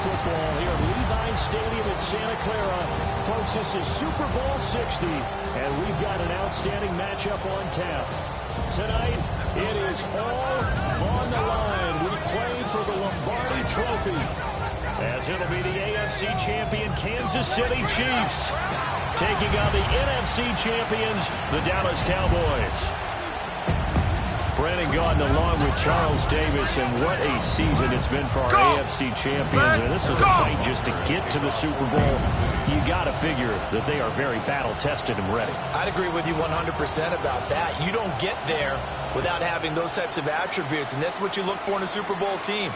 football here at Levi Stadium in Santa Clara. Folks, this is Super Bowl 60, and we've got an outstanding matchup on tap. Tonight, it is all on the line. We play for the Lombardi Trophy, as it'll be the AFC champion Kansas City Chiefs taking on the NFC champions, the Dallas Cowboys. Brandon Gaudin along with Charles Davis, and what a season it's been for our AFC champions. And this was a fight just to get to the Super Bowl. You got to figure that they are very battle-tested and ready. I'd agree with you 100% about that. You don't get there without having those types of attributes, and that's what you look for in a Super Bowl team.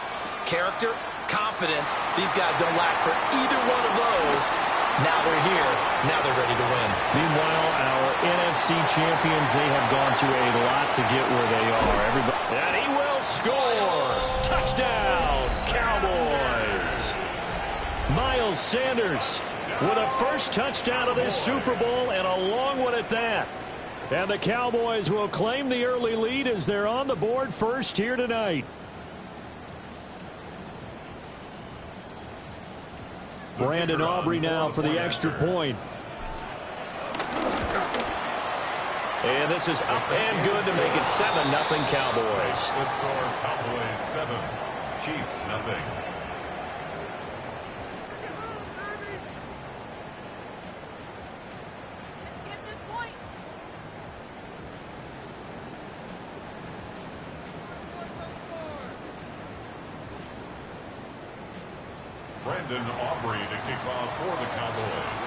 Character, confidence. These guys don't lack for either one of those. Now they're here. Now they're ready to win. Meanwhile, our NFC champions, they have gone to a lot to get where they are. And he will score. Touchdown, Cowboys. Miles Sanders with a first touchdown of this Super Bowl, and a long one at that. And the Cowboys will claim the early lead as they're on the board first here tonight. Brandon Aubrey now for the extra point. And this is up and good to make it 7-0 Cowboys. The score, Cowboys 7, Chiefs 0. Brandon Aubrey to kick off for the Cowboys.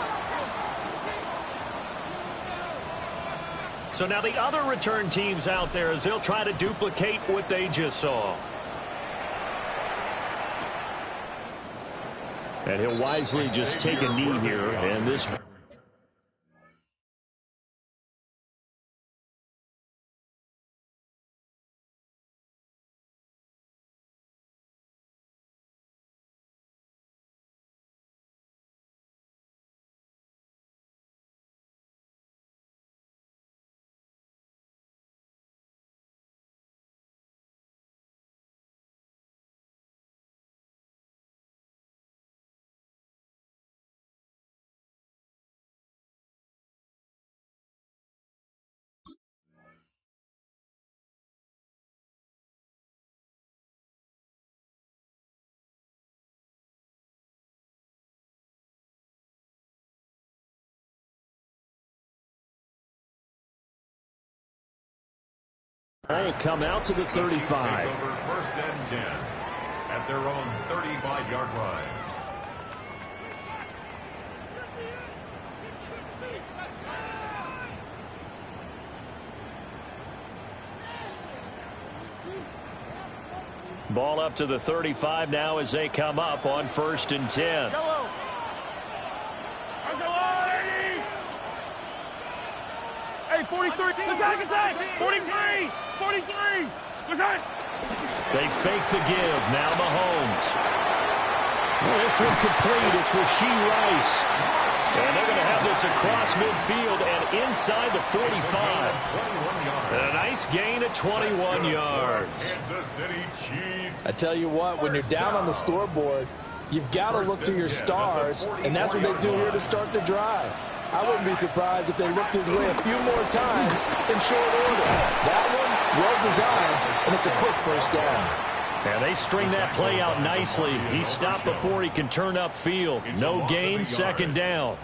So now the other return teams out there, as they'll try to duplicate what they just saw. And he'll wisely just take a knee here, and this... Ball come out to the 35. Over first and 10 at their own 35-yard line. Ball up to the 35 now as they come up on first and 10. Hey, 43, attack, 43, 43, They fake the give, now Mahomes. Well, this one complete, it's Rashee Rice. And they're going to have this across midfield and inside the 45. And a nice gain of 21 yards. Kansas City Chiefs. I tell you what, when you're down on the scoreboard, you've got to look to your stars, and that's what they do here to start the drive. I wouldn't be surprised if they looked his way a few more times in short order. That one, well designed, and it's a quick first down. And they string that play out nicely. He stopped before he can turn upfield. No gain, second down.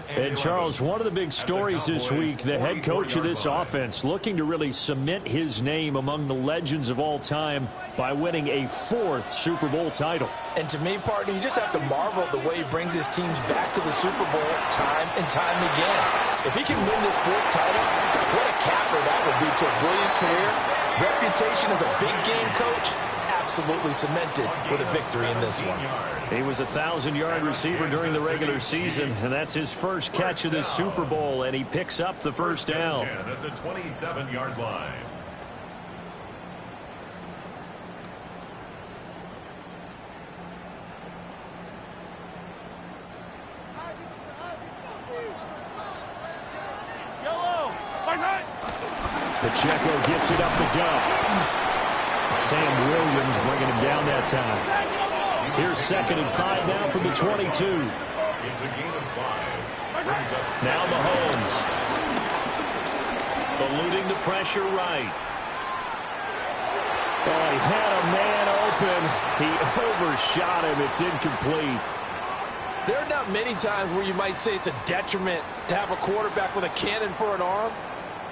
And Charles, one of the big stories this week, the head coach of this offense looking to really cement his name among the legends of all time by winning a 4th Super Bowl title. And to me, partner, you just have to marvel at the way he brings his teams back to the Super Bowl time and time again. If he can win this 4th title, what a capper that would be to a brilliant career. Reputation as a big game coach, absolutely cemented with a victory in this one. He was a 1,000-yard receiver during the regular season, and that's his first catch of this Super Bowl, and he picks up the first down. At the 27-yard line. Pacheco gets it up the gut. Sam Williams bringing him down that time. Here's 2nd and 5 now from the 22. It's a gain of 5. Brings up Now Mahomes. Eluding the pressure right. Oh, he had a man open. He overshot him. It's incomplete. There are not many times where you might say it's a detriment to have a quarterback with a cannon for an arm,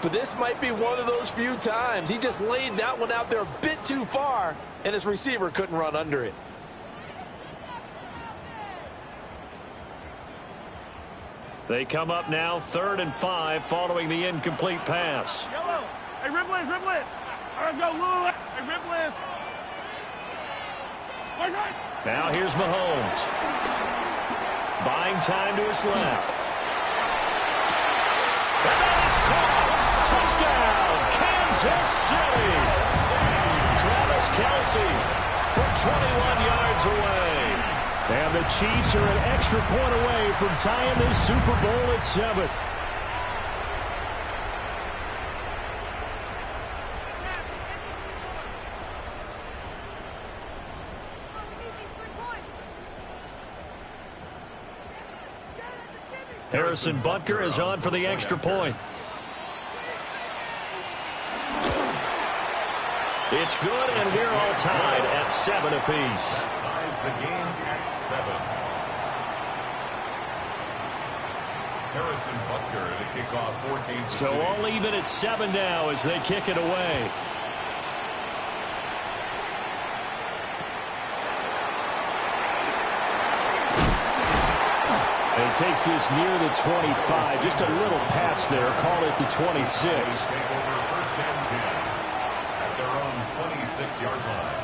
but this might be one of those few times. He just laid that one out there a bit too far, and his receiver couldn't run under it. They come up now 3rd and 5 following the incomplete pass. Yellow. Hey, Ripley's. All right, let's go. Hey, Ripley's. Now here's Mahomes. Buying time to his left. That is caught. Touchdown, Kansas City. Travis Kelce from 21 yards away. And the Chiefs are an extra point away from tying this Super Bowl at 7. Harrison Butker is on for the extra point. It's good, and we're all tied at 7 apiece. ties the game at 7. Harrison Butker to kick off 14. So all even at 7 now as they kick it away. And he takes this near the 25. Just a little pass there. Call it the 26. Take over 1st and 10 at their own 26-yard line.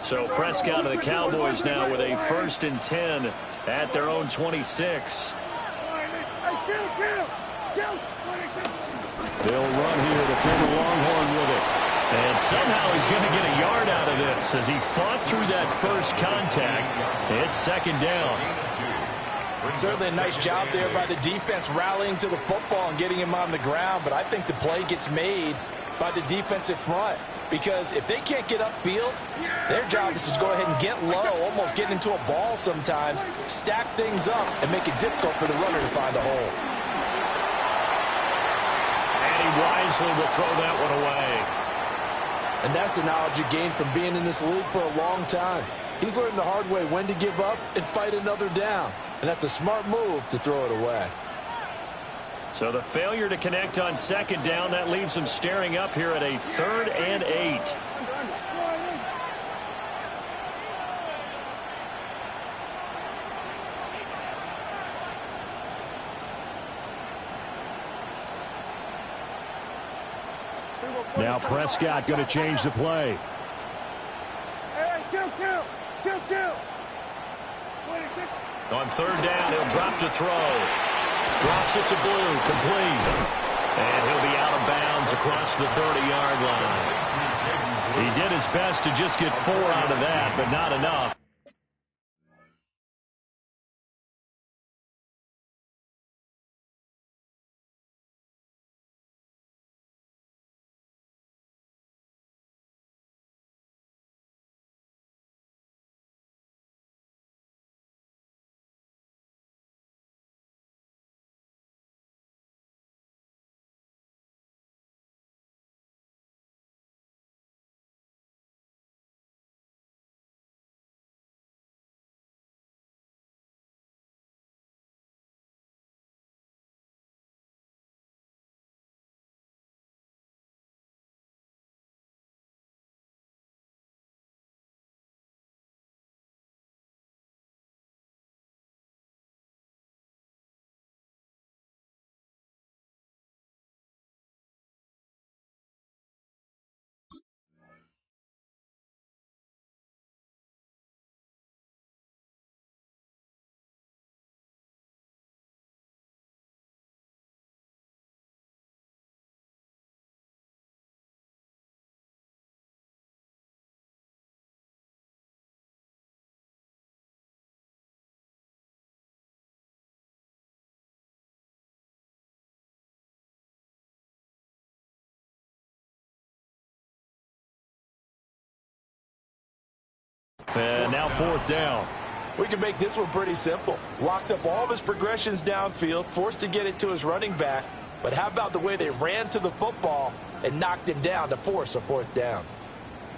So Prescott of the Cowboys now with a 1st and 10 at their own 26. They'll run here, the former Longhorn with it. And somehow he's going to get a yard out of this as he fought through that first contact. It's 2nd down. Certainly a nice job there by the defense rallying to the football and getting him on the ground, but I think the play gets made by the defensive front. Because if they can't get upfield, their job is to go ahead and get low, almost get into a ball sometimes, stack things up, and make it difficult for the runner to find a hole. And he wisely will throw that one away. And that's the knowledge you gain from being in this league for a long time. He's learned the hard way when to give up and fight another down. And that's a smart move to throw it away. So the failure to connect on 2nd down, that leaves him staring up here at a 3rd and 8. Now Prescott going to change the play. On 3rd down, he'll drop to throw. Drops it to Blue, complete. And he'll be out of bounds across the 30-yard line. He did his best to just get 4 out of that, but not enough. And now 4th down. We can make this one pretty simple. Locked up all of his progressions downfield, forced to get it to his running back. But how about the way they ran to the football and knocked him down to force a 4th down?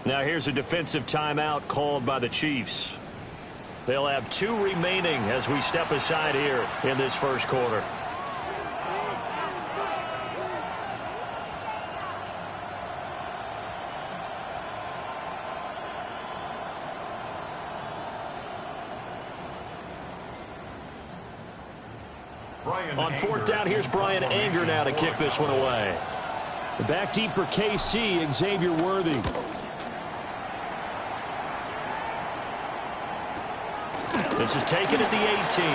Now here's a defensive timeout called by the Chiefs. They'll have 2 remaining as we step aside here in this first quarter. On 4th down, here's Brian Anger now to kick this one away. Back deep for KC, Xavier Worthy. This is taken at the 18.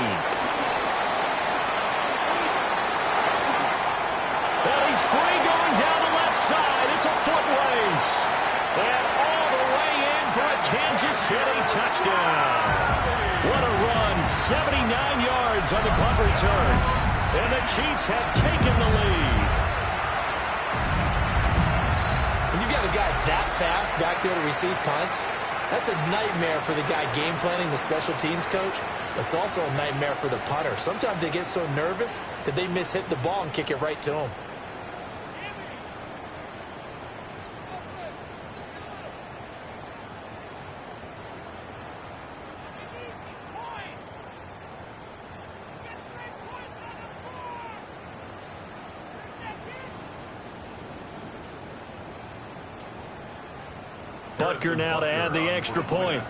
And he's free going down the left side. It's a foot race. And all the way in for a Kansas City touchdown. What a run. 79 yards on the punt return. And the Chiefs have taken the lead. When you got a guy that fast back there to receive punts, that's a nightmare for the guy game planning, the special teams coach. It's also a nightmare for the punter. Sometimes they get so nervous that they mishit the ball and kick it right to him. Butker now to add the extra point.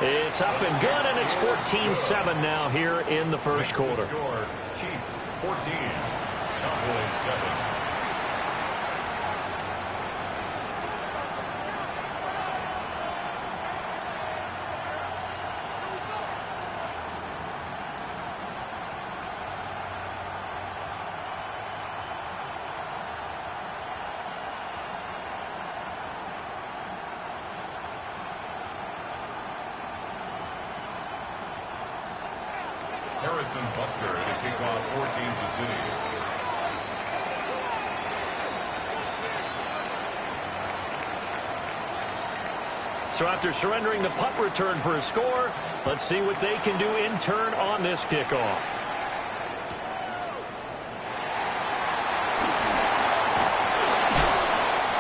It's up and good, and it's 14-7 now here in the first quarter. Chiefs 14, Cowboys 7. Butker to kick off for Kansas City. So after surrendering the punt return for a score, let's see what they can do in turn on this kickoff.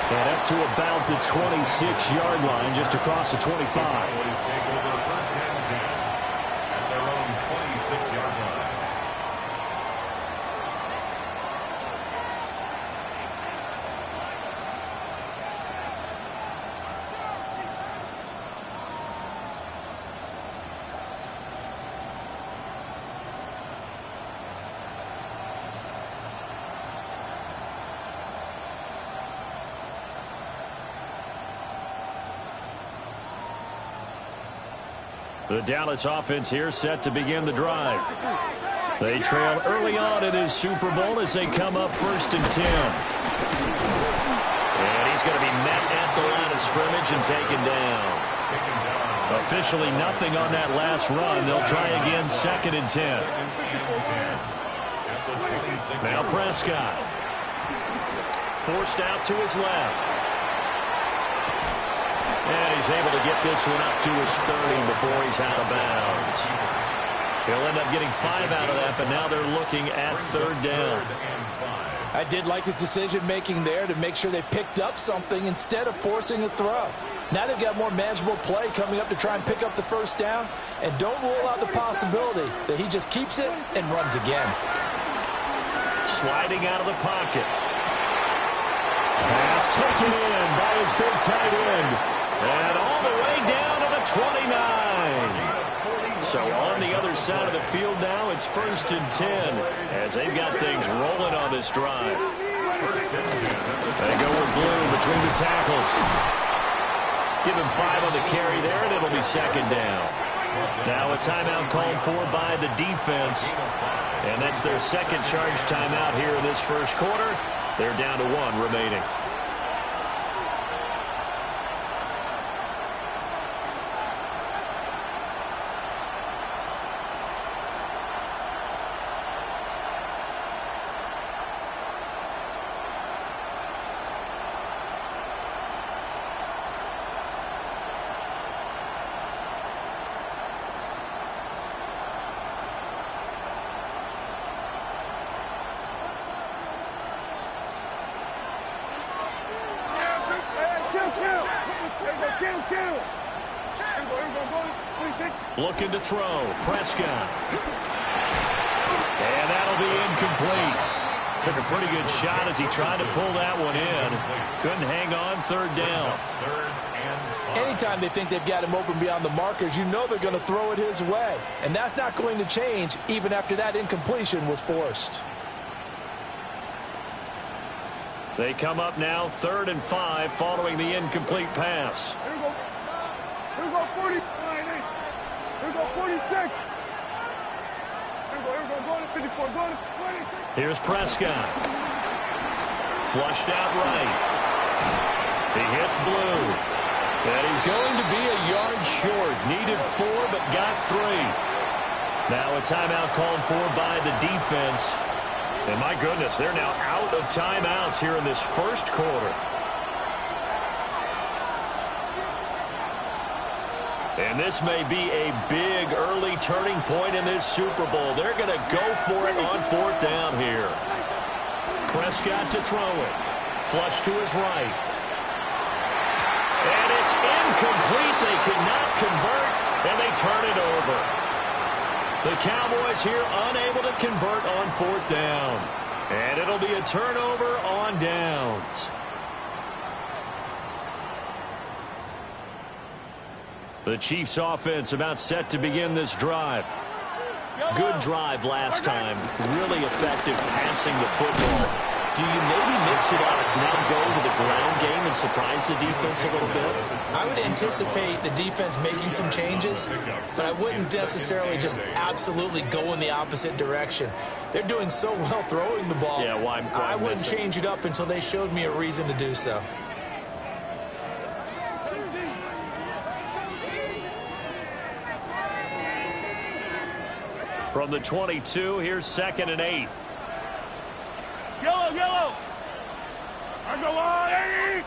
And up to about the 26-yard line, just across the 25. Cowboys take over first and 10 at their own 26-yard line. The Dallas offense here set to begin the drive. They trail early on in this Super Bowl as they come up 1st and 10. And he's going to be met at the line of scrimmage and taken down. Officially nothing on that last run. They'll try again 2nd and 10. Now Prescott. Forced out to his left. And he's able to get this one up to his 30 before he's out of bounds. He'll end up getting 5 out of that, but now they're looking at 3rd down. I did like his decision-making there to make sure they picked up something instead of forcing a throw. Now they've got more manageable play coming up to try and pick up the 1st down, and don't rule out the possibility that he just keeps it and runs again. Sliding out of the pocket. Pass taken in by his big tight end. And all the way down to the 29. So on the other side of the field now, it's 1st and 10 as they've got things rolling on this drive. They go with Blue between the tackles. Give him 5 on the carry there, and it'll be 2nd down. Now a timeout called for by the defense. And that's their 2nd charge timeout here in this first quarter. They're down to 1 remaining. Looking to throw. Prescott. And that'll be incomplete. Took a pretty good shot as he tried to pull that one in. Couldn't hang on. Third down. Anytime they think they've got him open beyond the markers, you know they're going to throw it his way. And that's not going to change even after that incompletion was forced. They come up now 3rd and 5 following the incomplete pass. Here we go. Here we go, 40. Here we go, 46. Here we go, go to 54, go to 26. Here's Prescott. Flushed out right. He hits Blue. And he's going to be a yard short. Needed 4, but got 3. Now a timeout called for by the defense. And my goodness, they're now out of timeouts here in this first quarter. And this may be a big early turning point in this Super Bowl. They're going to go for it on 4th down here. Prescott to throw it. Flush to his right. And it's incomplete. They could not convert, and they turn it over. The Cowboys here unable to convert on 4th down. And it'll be a turnover on downs. The Chiefs offense about set to begin this drive. Good drive last time. Really effective passing the football. Do you maybe mix it up, now go to the ground game and surprise the defense a little bit? I would anticipate the defense making some changes, but I wouldn't necessarily just absolutely go in the opposite direction. They're doing so well throwing the ball. Yeah, why I wouldn't change it up until they showed me a reason to do so. From the 22, here's 2nd and 8. Yellow, yellow. I go on, 80.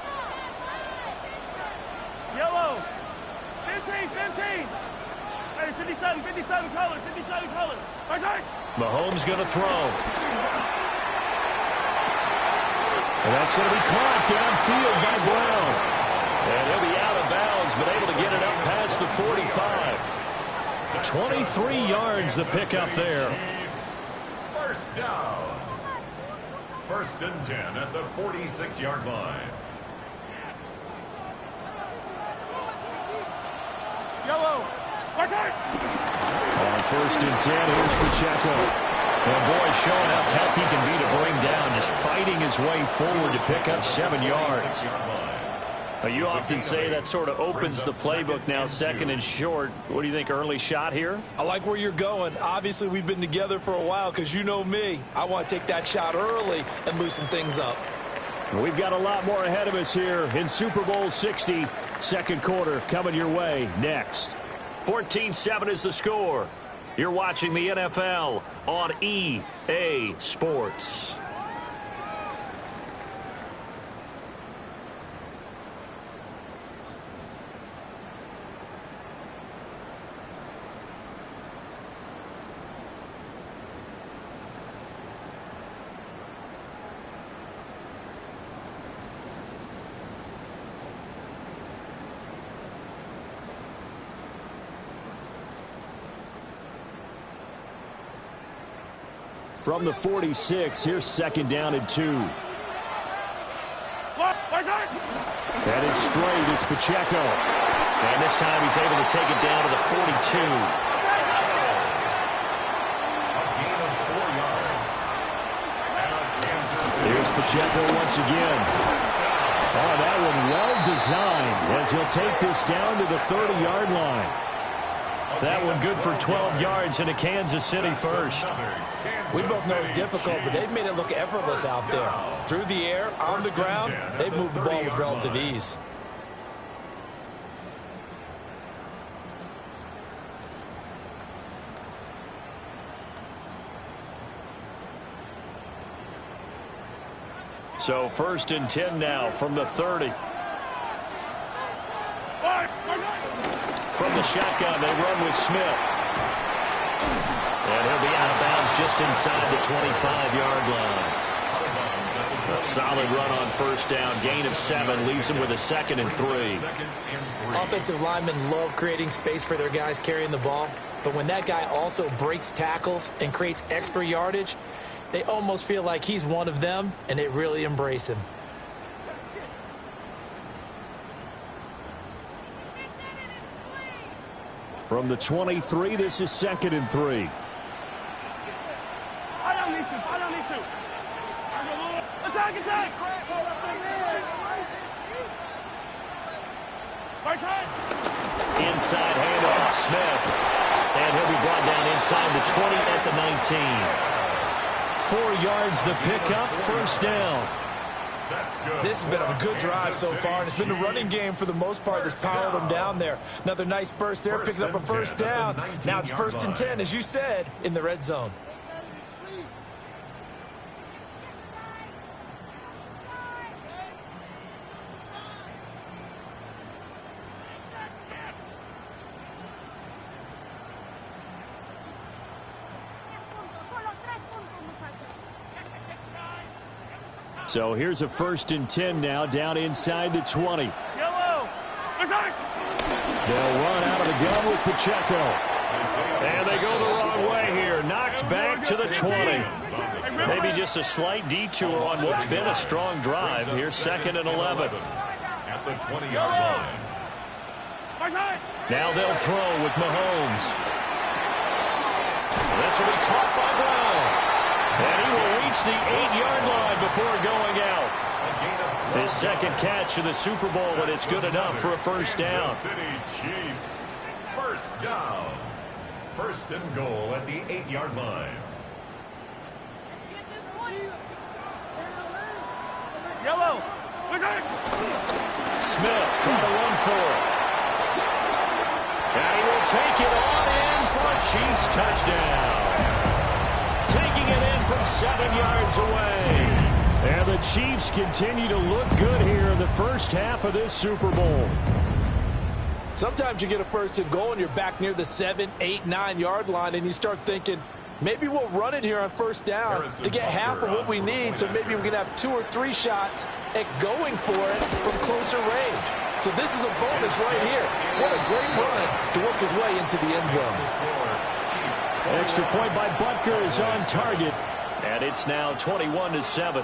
Yellow. 15, 15. Hey, 57, 57 color, 57 color. Okay. Mahomes going to throw. And that's going to be caught downfield by Brown. And he'll be out of bounds, but able to get it up past the 45. 23 yards the pickup there. First down. 1st and 10 at the 46-yard line. Yellow. Okay. On 1st and 10, here's Pacheco. And boy, showing how tough he can be to bring down, just fighting his way forward to pick up 7 yards. You often say that sort of opens the playbook now, 2nd and short. What do you think, early shot here? I like where you're going. Obviously, we've been together for a while because you know me. I want to take that shot early and loosen things up. We've got a lot more ahead of us here in Super Bowl 60. 2nd quarter coming your way next. 14-7 is the score. You're watching the NFL on EA Sports. From the 46, here's 2nd down and 2. And it's straight. It's Pacheco. And this time he's able to take it down to the 42. Here's Pacheco once again. Oh, that one well designed as he'll take this down to the 30-yard line. That one good for 12 yards into Kansas City first. We both know it's difficult, but they've made it look effortless out there. Through the air, on the ground, they've moved the ball with relative ease. So 1st and 10 now from the 30. From the shotgun, they run with Smith. And he'll be out of bounds just inside the 25-yard line. A solid run on first down. Gain of 7 leaves him with a 2nd and 3. Offensive linemen love creating space for their guys carrying the ball. But when that guy also breaks tackles and creates extra yardage, they almost feel like he's one of them, and they really embrace him. From the 23, this is 2nd and 3. Inside handoff, Smith. And he'll be brought down inside the 20 at the 19. 4 yards the pickup, first down. This has been a good drive so far, and it's been the running game for the most part that's powered them down there. Another nice burst there, picking up a first down. Now it's 1st and 10, as you said, in the red zone. So here's a 1st and 10 now, down inside the 20. They'll run out of the gun with Pacheco. And they go the wrong way here. Knocked back to the 20. Maybe just a slight detour on what's been a strong drive. Here's 2nd and 11. At the 20-yard line. Now they'll throw with Mahomes. This will be caught by Brown. And he will reach the 8-yard line before going out. His 2nd catch of the Super Bowl, and it's good enough for a first down. Kansas City Chiefs. First down. 1st and goal at the 8-yard line. Smith trying to run for it. And he will take it on in for a Chiefs touchdown. Taking it in from 7 yards away. And the Chiefs continue to look good here in the first half of this Super Bowl. Sometimes you get a 1st and goal and you're back near the 7, 8, 9-yard line, and you start thinking, maybe we'll run it here on first down to get half of what we need, so maybe we can have 2 or 3 shots at going for it from closer range. So this is a bonus right here. What a great run to work his way into the end zone. Extra point by Butker is on target, and it's now 21-7.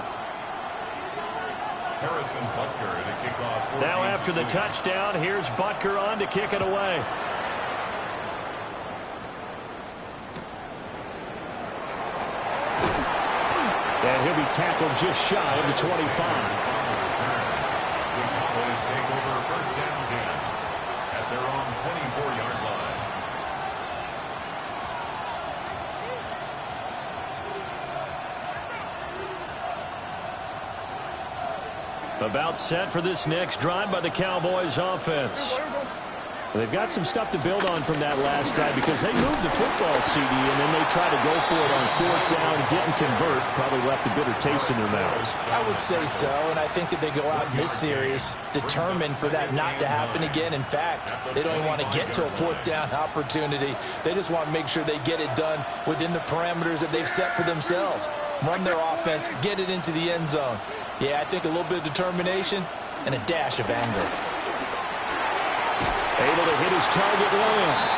Harrison Butker to kick off. Now after the touchdown, here's Butker on to kick it away. And he'll be tackled just shy of the 25. The Cowboys take over 1st and 10 at their own 24-yard line. About set for this next drive by the Cowboys offense. They've got some stuff to build on from that last drive because they moved the football, CD, and then they tried to go for it on 4th down, didn't convert, probably left a bitter taste in their mouths. I would say so, and I think that they go out in this series determined for that not to happen again. In fact, they don't even want to get to a 4th down opportunity. They just want to make sure they get it done within the parameters that they've set for themselves. Run their offense, get it into the end zone. Yeah, I think a little bit of determination and a dash of anger. Able to hit his target Williams.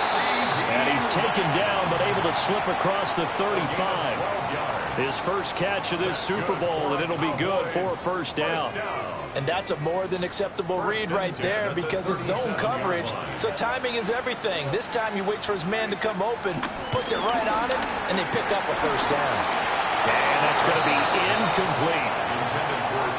And he's taken down, but able to slip across the 35. His first catch of this Super Bowl, and it'll be good for a first down. And that's a more than acceptable read right there because it's zone coverage, so timing is everything. This time he waits for his man to come open, puts it right on it, and they pick up a first down. And that's going to be incomplete.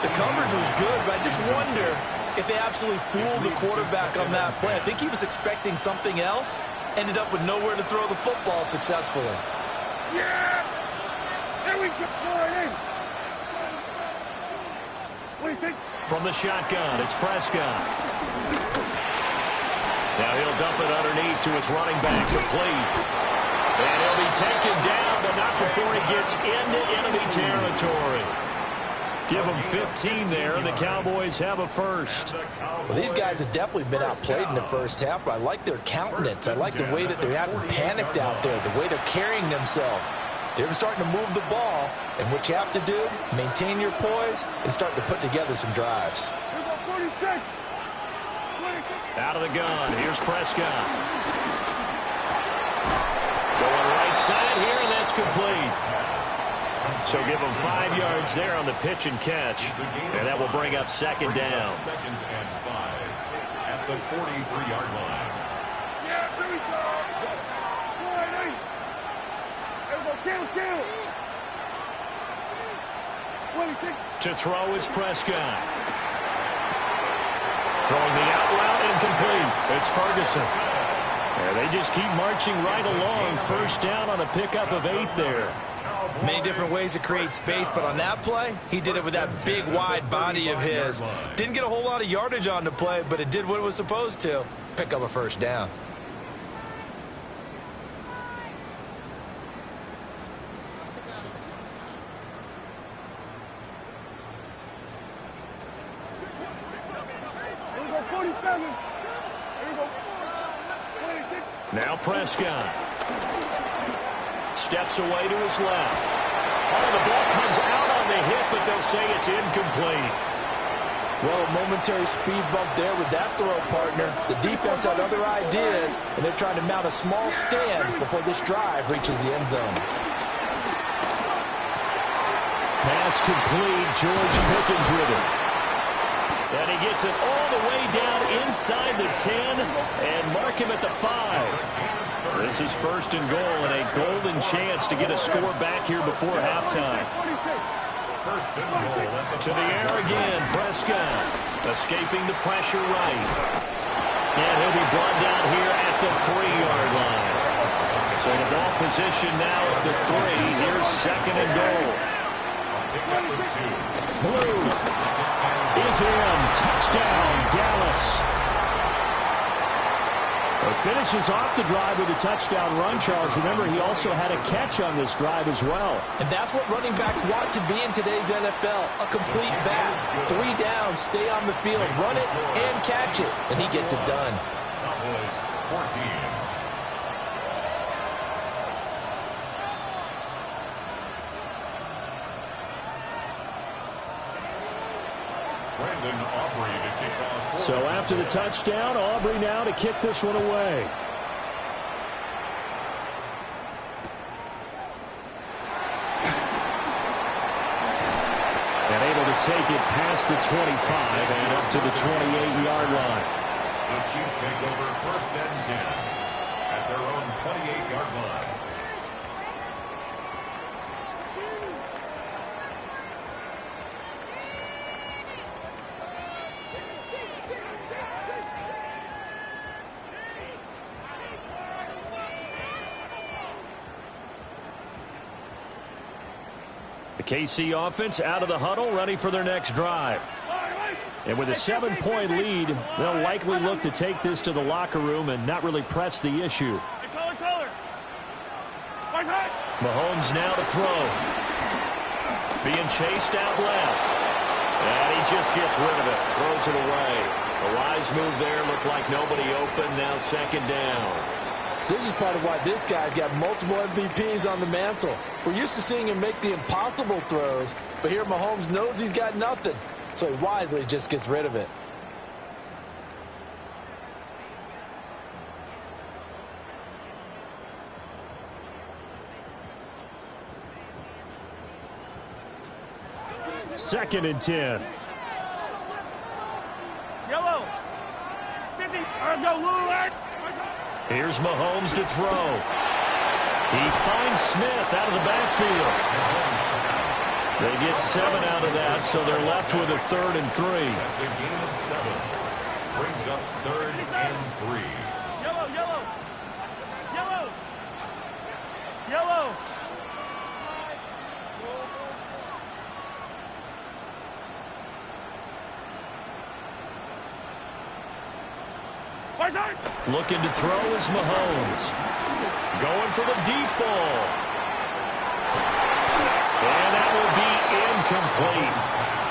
The coverage was good, but I just wonder if they absolutely fooled the quarterback on that play. I think he was expecting something else, ended up with nowhere to throw the football successfully. Yeah! There we go. What do you think? From the shotgun, it's Prescott. Now he'll dump it underneath to his running back, complete. And he'll be taken down, but not before he gets into enemy territory. Give them 15 there, and the Cowboys have a first. Well, these guys have definitely been outplayed in the first half, but I like their countenance. I like the way that they're not panicked out there, the way they're carrying themselves. They're starting to move the ball, and what you have to do, maintain your poise and start to put together some drives. Out of the gun, here's Prescott. Going right side here, and that's complete. So give him 5 yards there on the pitch and catch, and that will bring up second down. Second and 5 at the 43-yard line. Yeah, there we go. Kill. To throw is Prescott. Throwing the out route, incomplete. It's Ferguson. And they just keep marching right along. First down on a pickup of 8 there. Many different ways to create space, but on that play, he did it with that big, wide body of his. Didn't get a whole lot of yardage on the play, but it did what it was supposed to. Pick up a first down. Now Prescott. Steps away to his left. Oh, the ball comes out on the hit, but they'll say it's incomplete. Well, a momentary speed bump there with that throw, partner. The defense had other ideas, and they're trying to mount a small stand before this drive reaches the end zone. Pass complete. George Pickens with it. And he gets it all the way down inside the 10 and mark him at the 5. This is first and goal and a golden chance to get a score back here before halftime. First and goal at the To the air again, Prescott. Escaping the pressure right. And he'll be brought down here at the 3-yard line. So the ball position now at the 3. Here's second and goal. Blue is in. Touchdown, Dallas. It finishes off the drive with a touchdown run, Charles. Remember, he also had a catch on this drive as well. And that's what running backs want to be in today's NFL, a complete back. 3 downs, stay on the field, run it, and catch it. And he gets it done. Cowboys 14. So after the touchdown, Aubrey now to kick this one away. And able to take it past the 25 and up to the 28-yard line. The Chiefs take over first and 10 at their own 28-yard line. The KC offense out of the huddle, ready for their next drive. And with a 7-point lead, they'll likely look to take this to the locker room and not really press the issue. Mahomes now to throw. Being chased out left. And he just gets rid of it. Throws it away. A wise move there. Looked like nobody open. Now second down. This is part of why this guy's got multiple MVPs on the mantle. We're used to seeing him make the impossible throws, but here Mahomes knows he's got nothing, so he wisely just gets rid of it. Second and 10. Yellow. 50. Go, Lillard. Here's Mahomes to throw. He finds Smith out of the backfield. They get 7 out of that, so they're left with a 3rd and 3. That's a gain of 7. Brings up 3rd and 3. Yellow. Yellow. Looking to throw is Mahomes. Going for the deep ball. And that will be incomplete.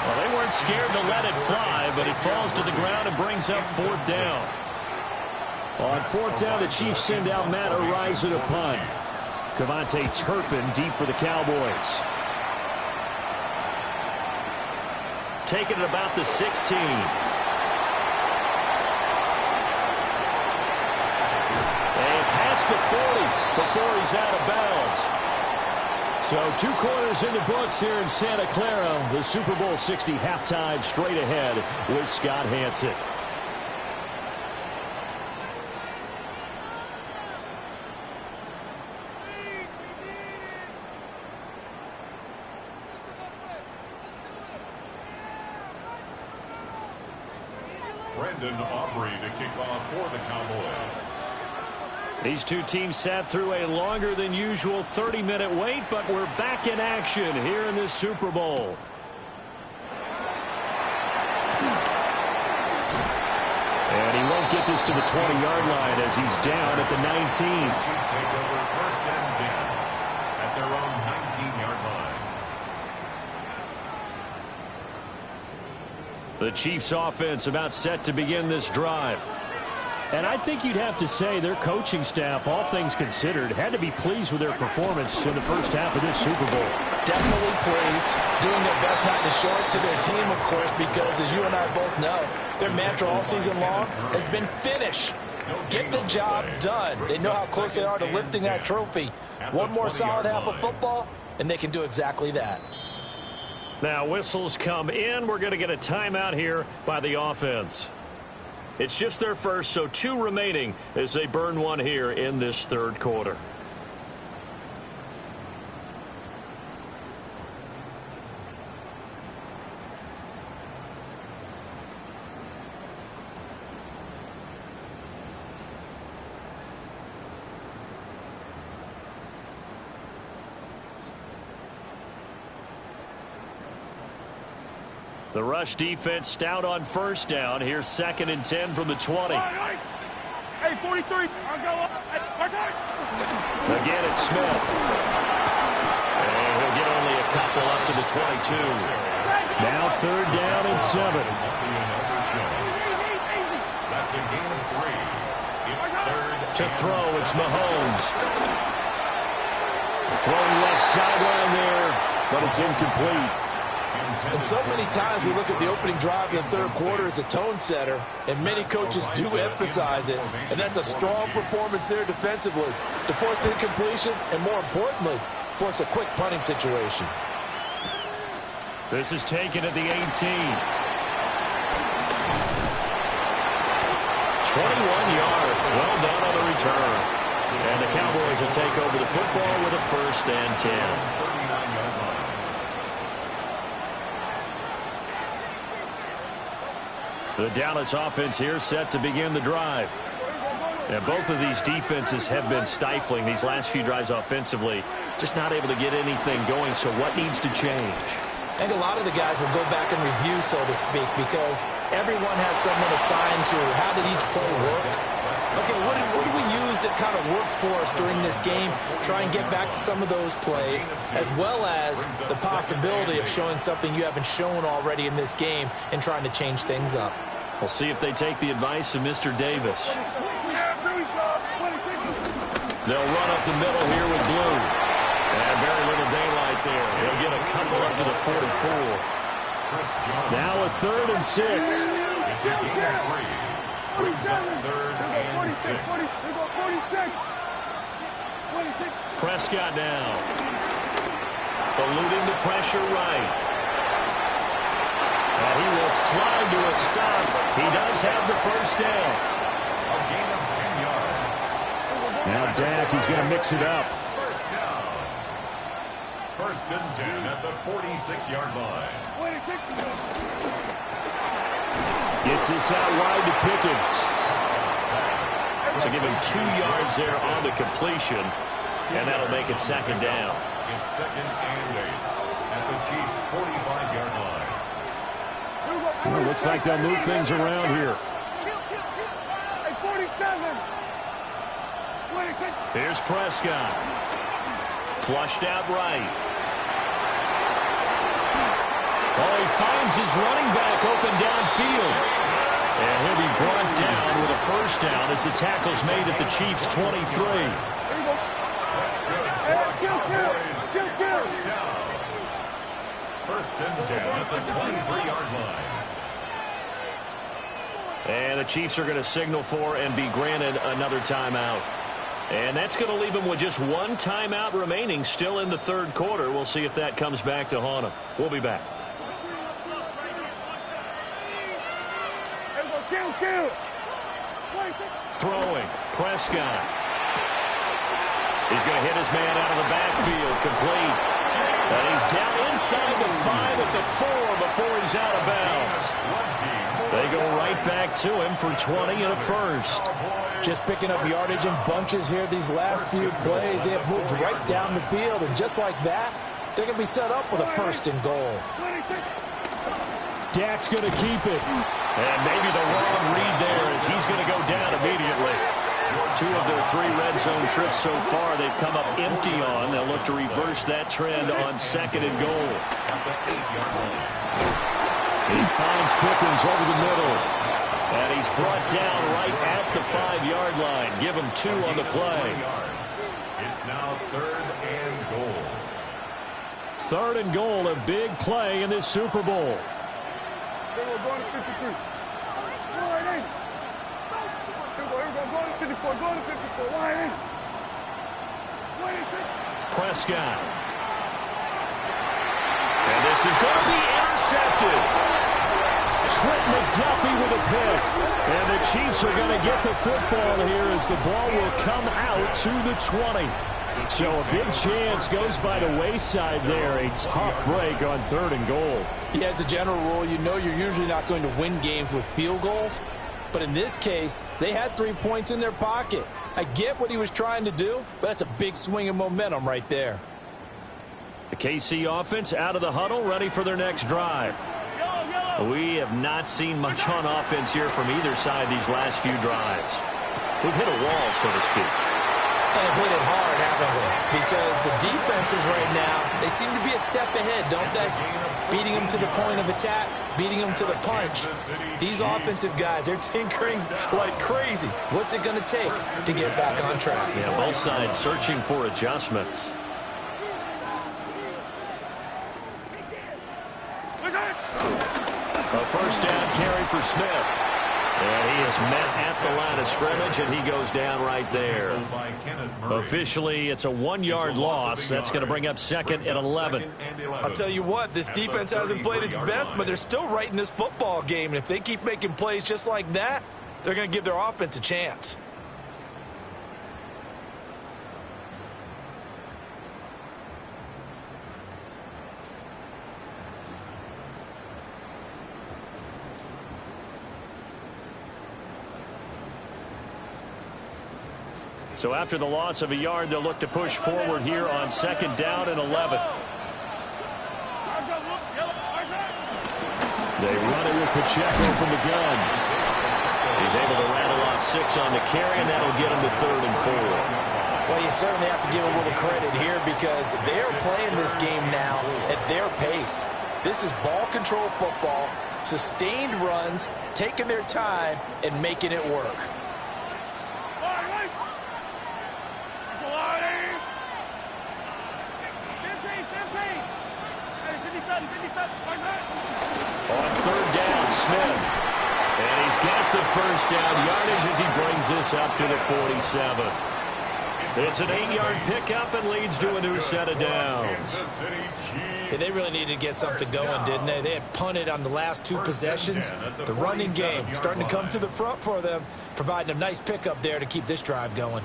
Well, they weren't scared to let it fly, but it falls to the ground and brings up 4th down. On 4th down, the Chiefs send out Matt Araiza to punt. Devontae Turpin deep for the Cowboys. Taking it about the 16. And past the 40 before he's out of bounds. So 2 quarters in the books here in Santa Clara. The Super Bowl 60 halftime straight ahead with Scott Hanson. Aubrey to kick off for the Cowboys. These two teams sat through a longer than usual 30-minute wait, but we're back in action here in this Super Bowl. And he won't get this to the 20-yard line as he's down at the 19. Chiefs take over 1st and 10 at their own 19-yard line. The Chiefs offense about set to begin this drive. And I think you'd have to say their coaching staff, all things considered, had to be pleased with their performance in the first half of this Super Bowl. Definitely pleased, doing their best not to show it to their team, of course, because as you and I both know, their mantra all season long has been finish. Get the job done. They know how close they are to lifting that trophy. One more solid half of football, and they can do exactly that. Now whistles come in. We're going to get a timeout here by the offense. It's just their first, so 2 remaining as they burn one here in this 3rd quarter. The rush defense stout on 1st down. Here's 2nd and 10 from the 20. Hey, 43. I'll go up. Again, it's Smith. And he'll get only a couple up to the 22. Now 3rd down and 7. That's a gain of 3. It's 3rd. To throw, it's Mahomes. Throwing left sideline there, but it's incomplete. And so many times we look at the opening drive in the 3rd quarter as a tone setter, and many coaches do emphasize it. And that's a strong performance there defensively to force incompletion and, more importantly, force a quick punting situation. This is taken at the 18. 21 yards. Well done on the return. And the Cowboys will take over the football with a 1st and 10. The Dallas offense here set to begin the drive. And both of these defenses have been stifling these last few drives offensively. Just not able to get anything going, so what needs to change? I think a lot of the guys will go back and review, so to speak, because everyone has someone assigned to how did each play work. Okay, what did we use that kind of worked for us during this game? Try and get back to some of those plays, as well as the possibility of showing something you haven't shown already in this game and trying to change things up. We'll see if they take the advice of Mr. Davis. They'll run up the middle here with Blue. And very little daylight there. He'll get a couple up to the 44. Now a 3rd and 6. It's a gain of 3. Brings up 3rd and 6. Prescott now. Eluding the pressure right. And he will slide to a stop. He does have the 1st down. A gain of 10 yards. Now Dak, he's going to mix it up. 1st down. 1st and 10 at the 46-yard line. Gets this out wide to Pickens. So give him 2 yards there on the completion. And that'll make it 2nd down. It's 2nd and 8 at the Chiefs' 45-yard line. Well, looks like they'll move things around here. Here's Prescott. Flushed out right. Oh, he finds his running back open downfield. And he'll be brought down with a 1st down as the tackle's made at the Chiefs' 23. and 10 at the 23-yard line. And the Chiefs are going to signal for and be granted another timeout. And that's going to leave them with just one timeout remaining still in the third quarter. We'll see if that comes back to haunt them. We'll be back. Throwing. Prescott. He's going to hit his man out of the backfield. Complete. And he's down inside the 5 at the 4 before he's out of bounds. They go right back to him for 20 and a first. Just picking up yardage in bunches here these last few plays. They have moved right down the field, and just like that, they're going to be set up with a first and goal. Dak's going to keep it. And maybe the wrong read there as he's going to go down immediately. 2 of their 3 red zone trips so far they've come up empty on. They'll look to reverse that trend on second and goal. He finds Pickens over the middle. And he's brought down right at the 5-yard line. Give him 2 on the play. It's now 3rd and goal. 3rd and goal, a big play in this Super Bowl. Here we go, going to 53. Line 8. Here we go, going to 54. Going to 54. Line 8. Prescott. And this is going to be intercepted. Trent McDuffie with a pick. And the Chiefs are going to get the football here as the ball will come out to the 20. So a big chance goes by the wayside there. A tough break on 3rd and goal. Yeah, as a general rule, you know you're usually not going to win games with field goals. But in this case, they had 3 points in their pocket. I get what he was trying to do, but that's a big swing of momentum right there. The KC offense out of the huddle, ready for their next drive. We have not seen much on offense here from either side these last few drives. We've hit a wall, so to speak. And have hit it hard, haven't we? Because the defenses right now, they seem to be a step ahead, don't they? Beating them to the point of attack, beating them to the punch. These offensive guys, they're tinkering like crazy. What's it going to take to get back on track? Yeah, both sides searching for adjustments. A first down carry for Smith. And he is met at the line of scrimmage, and he goes down right there. Officially, it's a 1-yard loss. That's going to bring up 2nd and 11. I'll tell you what, this defense hasn't played its best, but they're still right in this football game. And if they keep making plays just like that, they're going to give their offense a chance. So after the loss of a yard, they'll look to push forward here on 2nd down and 11. They run it with Pacheco from the gun. He's able to rattle off 6 on the carry, and that'll get him to 3rd and 4. Well, you certainly have to give a little credit here because they're playing this game now at their pace. This is ball control football, sustained runs, taking their time, and making it work. On 3rd down, Smith. And he's got the first down yardage as he brings this up to the 47. It's an 8-yard pickup and leads to a new set of downs. Yeah, they really needed to get something going, didn't they? They had punted on the last 2 possessions. The running game starting to come to the front for them, providing a nice pickup there to keep this drive going.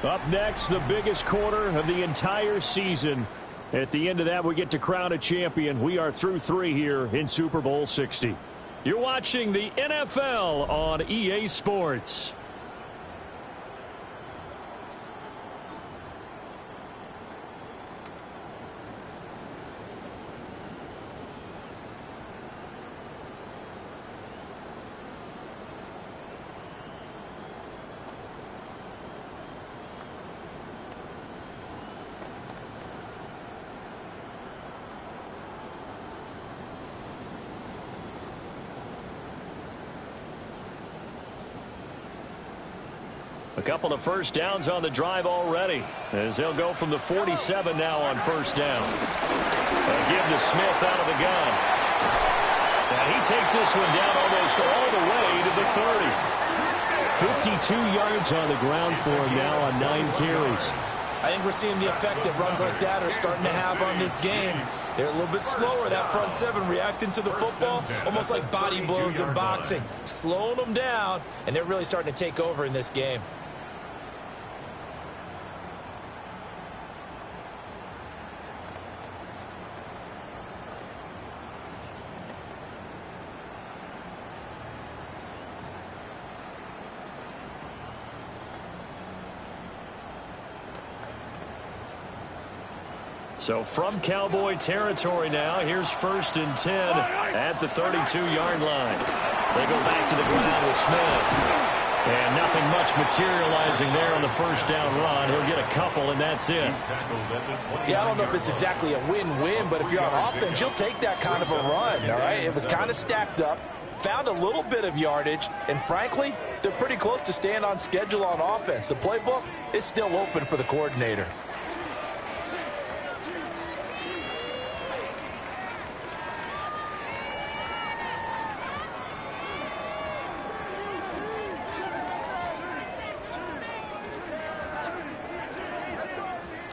Up next, the biggest quarter of the entire season. At the end of that, we get to crown a champion. We are through 3 here in Super Bowl 60. You're watching the NFL on EA Sports. couple of first downs on the drive already, as they'll go from the 47 now on first down. A give to Smith out of the gun. And he takes this one down almost all the way to the 30. 52 yards on the ground for him now on 9 carries. I think we're seeing the effect that runs like that are starting to have on this game. They're a little bit slower, that front seven, reacting to the football, almost like body blows in boxing, slowing them down, and they're really starting to take over in this game. So from Cowboy territory now, here's 1st and 10 at the 32-yard line. They go back to the ground with Smith. And nothing much materializing there on the first down run. He'll get a couple, and that's it. Yeah, I don't know if it's exactly a win-win, but if you're on offense, you'll take that kind of a run, all right? It was kind of stacked up, found a little bit of yardage, and frankly, they're pretty close to staying on schedule on offense. The playbook is still open for the coordinator.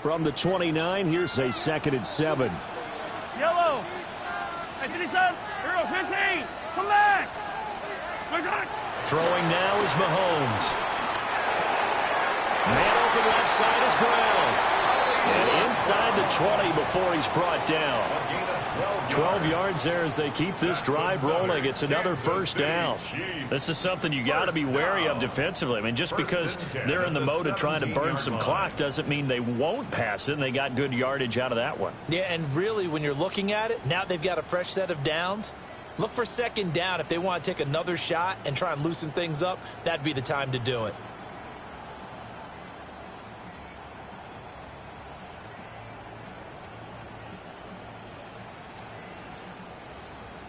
From the 29, here's a 2nd and 7. Yellow. Hey, 57. Here goes 15. Come back. Throwing now is Mahomes. Man open left side is Brown. And inside the 20 before he's brought down. 12 yards there as they keep this drive rolling. It's another first down. This is something you got to be wary of defensively. I mean, just because they're in the mode of trying to burn some clock doesn't mean they won't pass it, and they got good yardage out of that one. Yeah, and really, when you're looking at it, now they've got a fresh set of downs. Look for 2nd down. If they want to take another shot and try and loosen things up, that'd be the time to do it.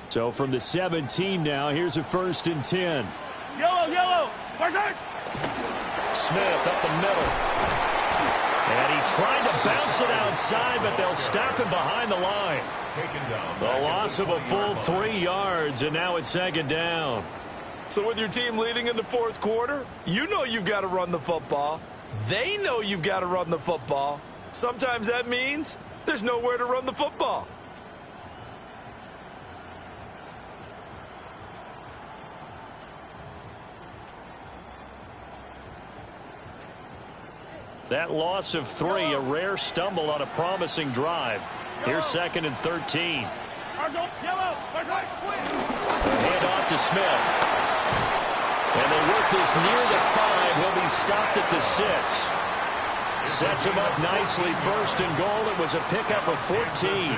So from the 17 now, here's a 1st and 10. Yellow. Smith up the middle. And he tried to bounce it outside, but they'll stop him behind the line. The loss of a full 3 yards, and now it's 2nd down. So with your team leading in the 4th quarter, you know you've got to run the football. They know you've got to run the football. Sometimes that means there's nowhere to run the football. That loss of 3, a rare stumble on a promising drive. Here's 2nd and 13. Hand off to Smith. And they work this near the 5. He'll be stopped at the 6. Sets him up nicely. 1st and goal. It was a pickup of 14.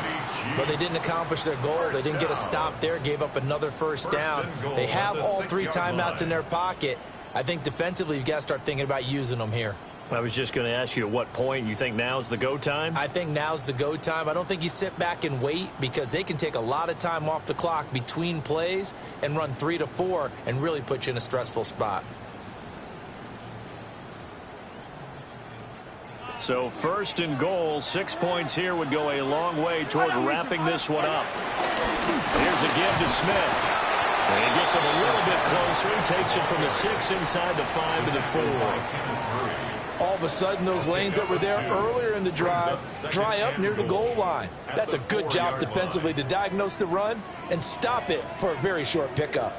But they didn't accomplish their goal. They didn't get a stop there. Gave up another first down. They have all 3 timeouts in their pocket. I think defensively you've got to start thinking about using them here. I was just going to ask you at what point you think now's the go time? I think now's the go time. I don't think you sit back and wait because they can take a lot of time off the clock between plays and run 3 to 4 and really put you in a stressful spot. So 1st and goal, 6 points here would go a long way toward wrapping this one up. Here's a give to Smith. And he gets it a little bit closer. He takes it from the 6 inside the 5 to the 4. All of a sudden, those lanes that were there earlier in the drive dry up near the goal line. That's a good job defensively to diagnose the run and stop it for a very short pickup.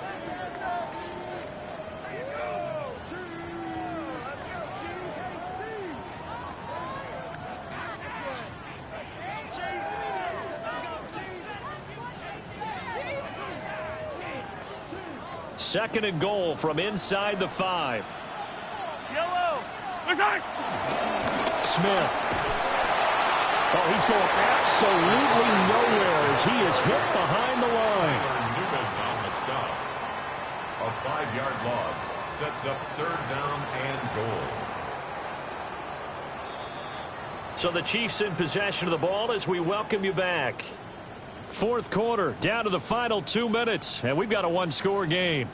Second and goal from inside the 5. Smith. Oh, he's going absolutely nowhere as he is hit behind the line. On the stop. A 5-yard loss sets up 3rd down and goal. So the Chiefs in possession of the ball as we welcome you back. 4th quarter, down to the final 2 minutes, and we've got a 1-score game.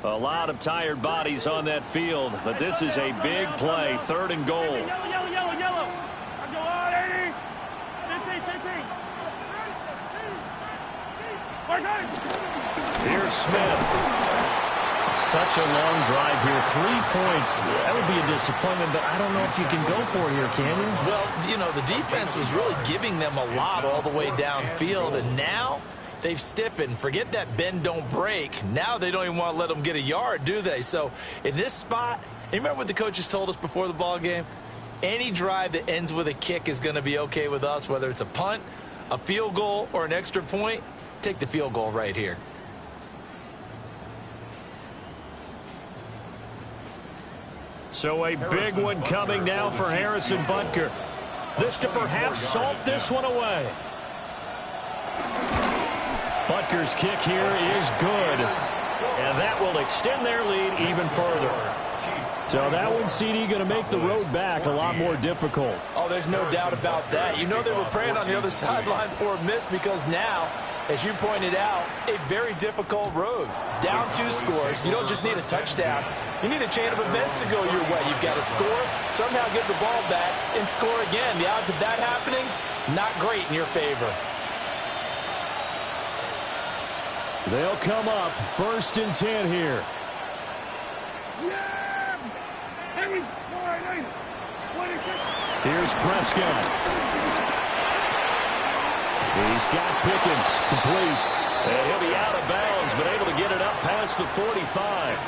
A lot of tired bodies on that field, but this is a big play, 3rd and goal. Yellow. I go on, 80. 15. Here's Smith. Such a long drive here. 3 points. That would be a disappointment, but I don't know if you can go for it here, can you? Well, you know, the defense was really giving them a lot all the way downfield, and now they've stiffened. Forget that bend, don't break. Now they don't even want to let them get a yard, do they? So in this spot, you remember what the coaches told us before the ball game? Any drive that ends with a kick is going to be okay with us, whether it's a punt, a field goal, or an extra point. Take the field goal right here. So a big one coming now for Harrison Butker. This to perhaps salt this one away. Butker's kick here is good. And that will extend their lead even further. So that one, CD, going to make the road back a lot more difficult. Oh, there's no doubt about that. You know they were praying on the other sideline for a miss because now, as you pointed out, a very difficult road. Down 2 scores. You don't just need a touchdown. You need a chain of events to go your way. You've got to score, somehow get the ball back, and score again. The odds of that happening, not great in your favor. They'll come up 1st and 10 here. Here's Prescott. He's got Pickens complete. And he'll be out of bounds, but able to get it up past the 45.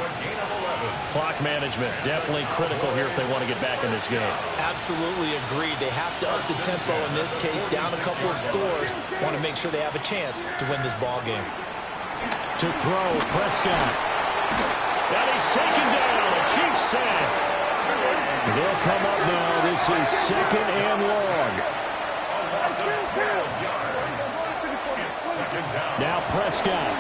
Clock management definitely critical here if they want to get back in this game. Absolutely agreed. They have to up the tempo in this case, down a couple of scores. Want to make sure they have a chance to win this ball game. To throw, Prescott. And he's taken down. A Chiefs sack. They'll come up now. This is 2nd and long. Now Prescott.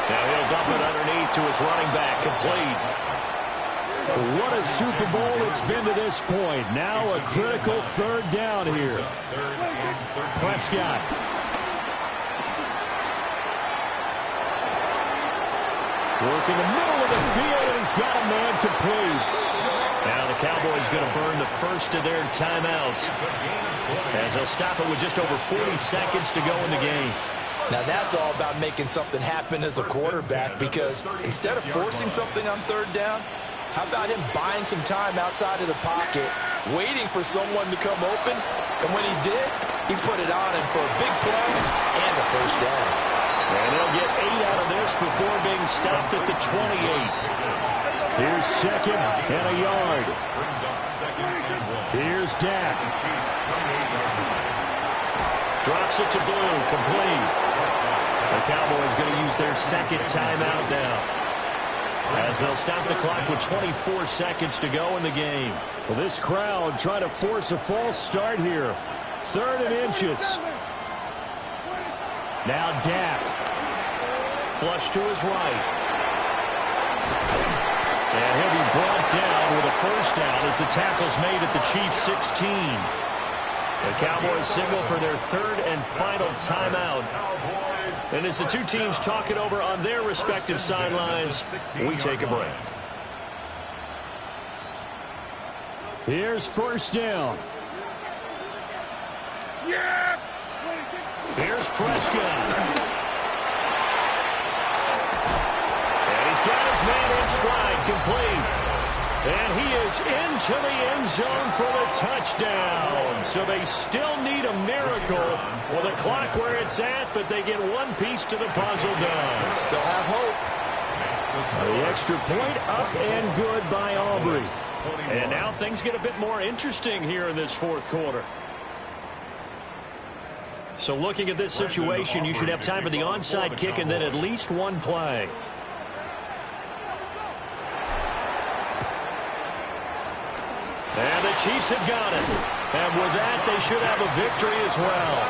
Now he'll dump it underneath to his running back, complete. What a Super Bowl it's been to this point. Now a critical 3rd down here. Prescott. Work in the middle of the field, and he's got a man complete. Now the Cowboys going to burn the first of their timeouts as they'll stop it with just over 40 seconds to go in the game. Now that's all about making something happen as a quarterback, because instead of forcing something on 3rd down, how about him buying some time outside of the pocket, waiting for someone to come open, and when he did, he put it on him for a big play and a 1st down. And they'll get 8 out of this before being stopped at the 28. Here's 2nd and a yard. Here's Dak. Drops it to Blue, complete. The Cowboys going to use their 2nd timeout now, as they'll stop the clock with 24 seconds to go in the game. Well, this crowd trying to force a false start here. 3rd and inches. Now Dak. Flush to his right. And he'll be brought down with a 1st down as the tackle's made at the Chiefs' 16. The Cowboys signal for their 3rd and final timeout. And as the two teams talk it over on their respective sidelines, we take a break. Here's 1st down. Here's Prescott. And he's got his man in stride, complete. And he is into the end zone for the touchdown. So they still need a miracle with the clock where it's at, but they get one piece to the puzzle done. Still have hope. The extra point up and good by Aubrey. And now things get a bit more interesting here in this 4th quarter. So looking at this situation, you should have time for the onside kick and then at least one play. And the Chiefs have got it. And with that, they should have a victory as well.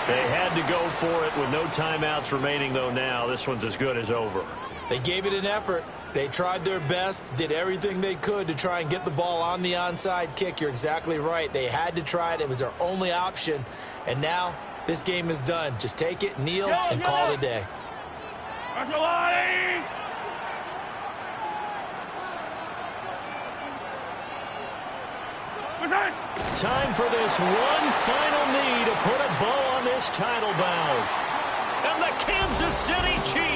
They had to go for it with no timeouts remaining, though now. This one's as good as over. They gave it an effort. They tried their best, did everything they could to try and get the ball on the onside kick. You're exactly right. They had to try it. It was their only option. And now this game is done. Just take it, kneel, and call it a day. That's a lot, eh? Time for this one final knee to put a bow on this title bout. And the Kansas City Chiefs